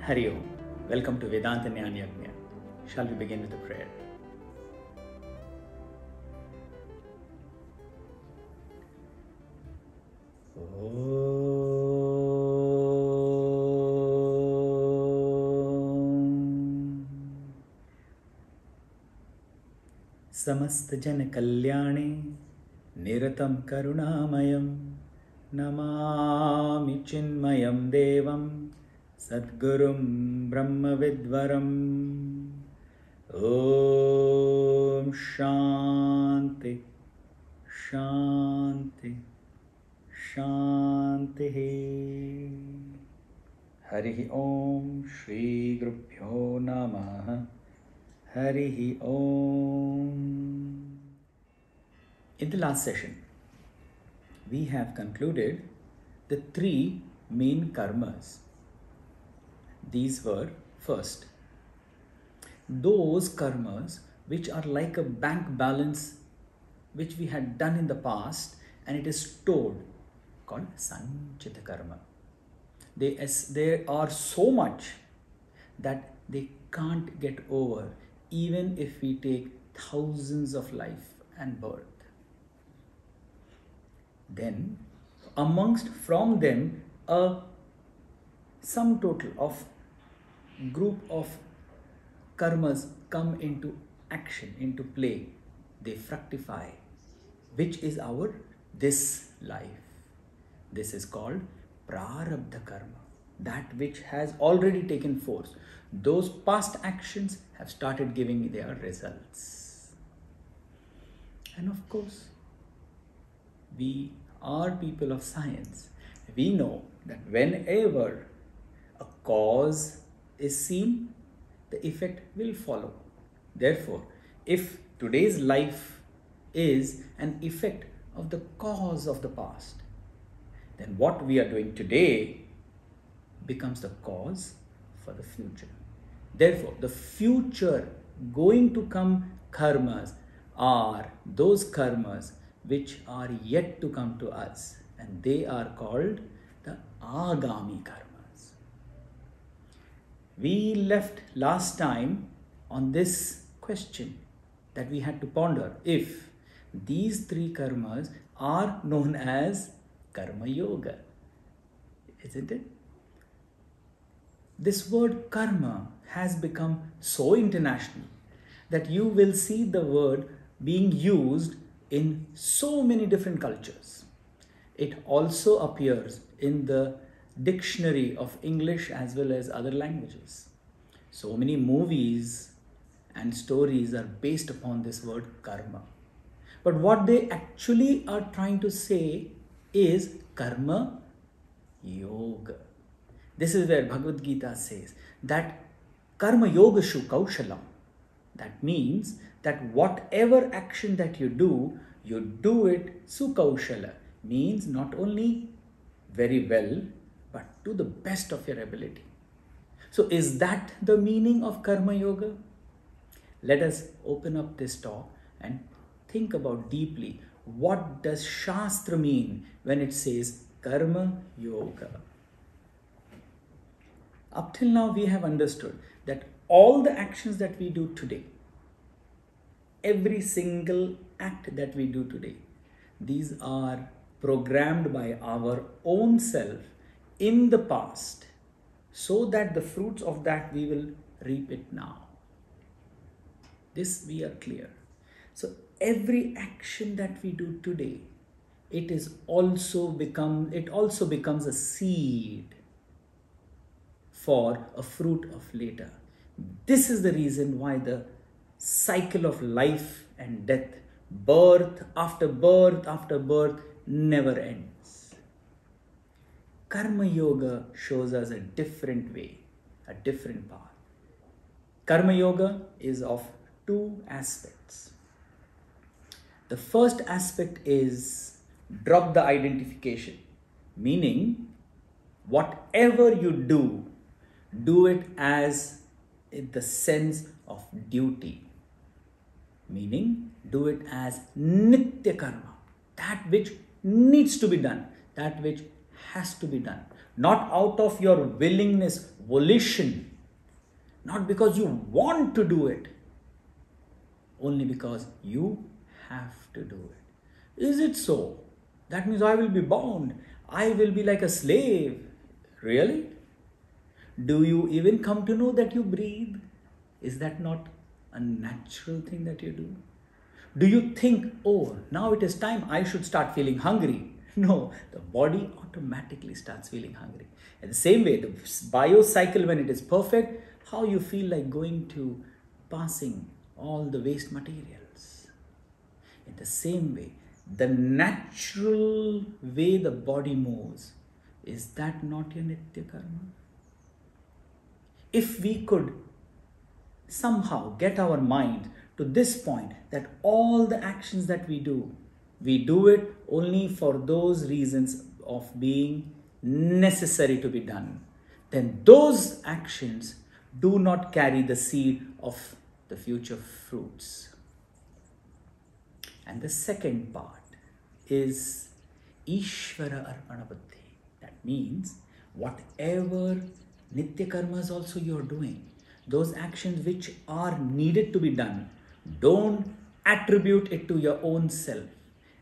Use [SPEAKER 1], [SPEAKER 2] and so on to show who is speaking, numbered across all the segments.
[SPEAKER 1] Hari Om. Welcome to Vedānta Jñana Yajña. Shall we begin with a prayer? समस्त जन कल्याणे निरतं करुणामयं नमामि चिन्मयं देवं सद्गुरुं ब्रह्मविद्वरम् ॐ शान्ति शान्ति शान्तिः हरिः ॐ श्री गुरुभ्यो नमः Harihi Om. In the last session, we have concluded the three main karmas. These were, first, those karmas which are like a bank balance which we had done in the past and it is stored, called Sanchita Karma. They are so much that they can't get over even if we take thousands of life and birth. Then from them a sum total of group of karmas come into action, into play. They fructify, which is our this life. This is called prarabdha karma, that which has already taken force. Those past actions have started giving their results. And of course, we are people of science. We know that whenever a cause is seen, the effect will follow. Therefore, if today's life is an effect of the cause of the past, then what we are doing today becomes the cause for the future. Therefore, the future going to come karmas are those karmas which are yet to come to us, and they are called the agami karmas. We left last time on this question that we had to ponder if these three karmas are known as karma yoga, isn't it? This word karma has become so international that you will see the word being used in so many different cultures. It also appears in the dictionary of English as well as other languages. So many movies and stories are based upon this word karma. But what they actually are trying to say is karma yoga. This is where Bhagavad Gita says that karma yoga shu kaushalam. That means that whatever action that you do it sukaushala. Means not only very well, but to the best of your ability. So is that the meaning of karma yoga? Let us open up this talk and think about deeply, what does Shastra mean when it says karma yoga? Up till now, we have understood that all the actions that we do today, every single act that we do today, these are programmed by our own self in the past, so that the fruits of that we will reap it now. This we are clear. So every action that we do today, it also becomes a seed for a fruit of later. This is the reason why the cycle of life and death, birth after birth, never ends. Karma yoga shows us a different way, a different path. Karma yoga is of two aspects. The first aspect is drop the identification, meaning whatever you do it as in the sense of duty, meaning do it as nitya karma, that which needs to be done, that which has to be done. not out of your willingness, volition, not because you want to do it, only because you have to do it. Is it so? That means I will be bound. I will be like a slave. Really? Do you even come to know that you breathe? Is that not a natural thing that you do? Do you think, oh, now it is time I should start feeling hungry? No, the body automatically starts feeling hungry. In the same way, the biocycle, when it is perfect, how you feel like going to passing all the waste materials. In the same way, the natural way the body moves, is that not your nitya karma? If we could somehow get our mind to this point that all the actions that we do it only for those reasons of being necessary to be done, then those actions do not carry the seed of the future fruits. And the second part is Ishvara Arpana Buddhi. That means whatever nitya karmas also you are doing, those actions which are needed to be done, don't attribute it to your own self.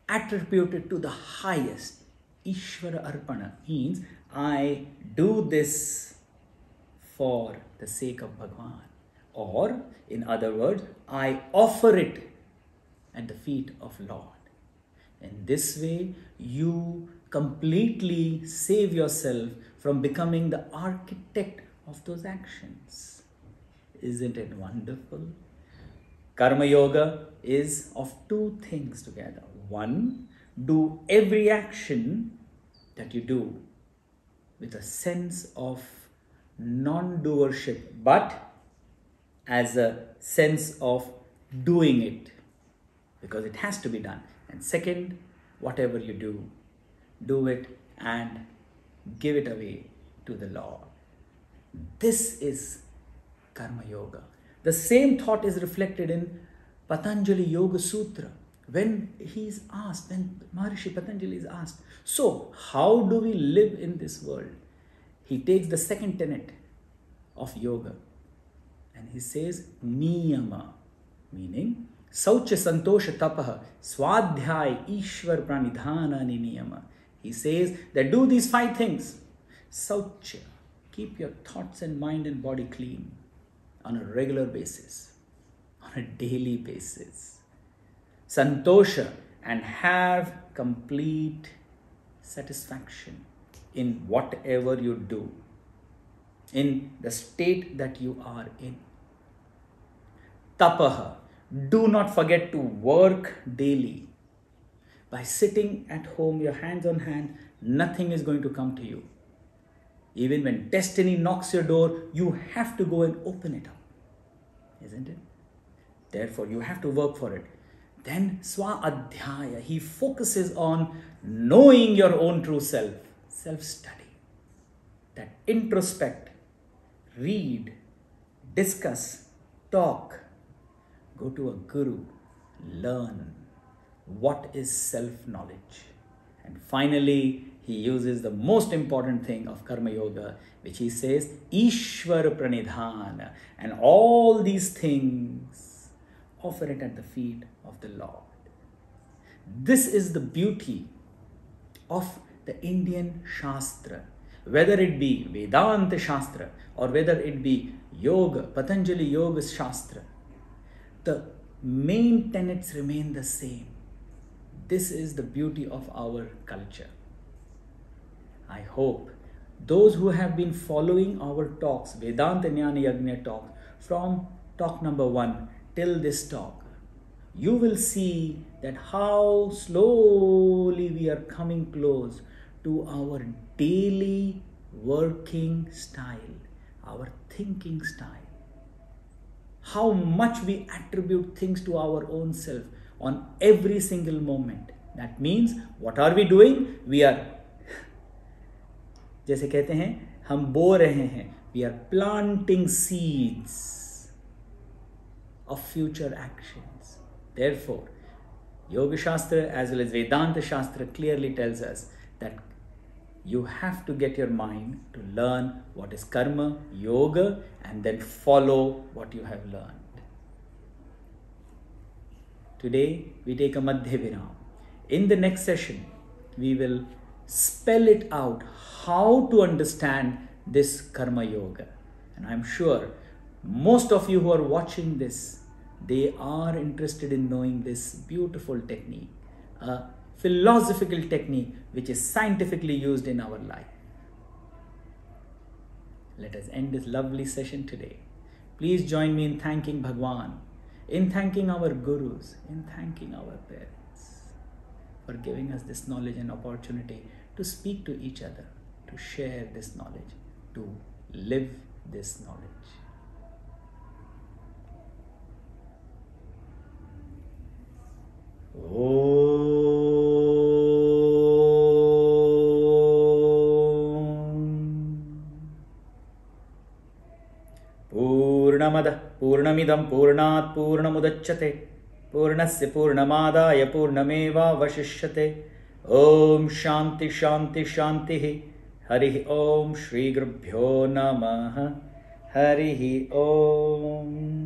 [SPEAKER 1] Attribute it to the highest. Ishvara Arpana means I do this for the sake of Bhagwan. Or, in other words, I offer it at the feet of Lord. In this way, you completely save yourself from becoming the architect of those actions. Isn't it wonderful? Karma Yoga is of two things together. One, do every action that you do with a sense of non-doership, but as a sense of doing it, because it has to be done. And second, whatever you do it and give it away to the Lord. This is Karma Yoga. The same thought is reflected in Patanjali Yoga Sutra. When Maharishi Patanjali is asked, so how do we live in this world? He takes the second tenet of yoga and he says niyama, meaning saucha santosha tapaha swadhyay ishwar pranidhana niyama. He says that do these 5 things. Saucha, keep your thoughts and mind and body clean on a regular basis, on a daily basis. Santosha, and have complete satisfaction in whatever you do, in the state that you are in. Tapaha, do not forget to work daily. By sitting at home, your hands on hand, nothing is going to come to you. Even when destiny knocks your door, you have to go and open it up. Isn't it? Therefore, you have to work for it. Then Swa Adhyaya, he focuses on knowing your own true self. Self-study. That introspect, read, discuss, talk, go to a guru, learn what is self-knowledge. And finally, he uses the most important thing of Karma Yoga, which he says, Ishvara Pranidhana. And all these things, offer it at the feet of the Lord. This is the beauty of the Indian Shastra. Whether it be Vedānta Shastra or whether it be Yoga, Patanjali Yoga Shastra, the main tenets remain the same. This is the beauty of our culture. I hope those who have been following our talks, Vedānta Jñana Yajña talk, from talk number 1 till this talk, you will see that how slowly we are coming close to our daily working style, our thinking style. How much we attribute things to our own self on every single moment. That means, what are we doing? We are, जैसे कहते हैं, हम बो रहे हैं. We are planting seeds of future actions. Therefore, Yoga Shastra as well as Vedanta Shastra clearly tells us that You have to get your mind to learn what is karma, yoga, and then follow what you have learned. Today, we take a Madhya Viram. In the next session, we will spell it out how to understand this Karma Yoga. And I'm sure most of you who are watching this, they are interested in knowing this beautiful technique, a philosophical technique which is scientifically used in our life. Let us end this lovely session today. Please join me in thanking Bhagwan, in thanking our gurus, in thanking our parents for giving us this knowledge and opportunity to speak to each other, to share this knowledge, to live this knowledge. Purnamada Purnamidam Purnat Purnamudachyate Purnasya Purnamadaya Purnameva Vashishyate. Om Shanti Shanti Shanti. Harihi Om Shri Gurubhyo Namaha. Harihi Om.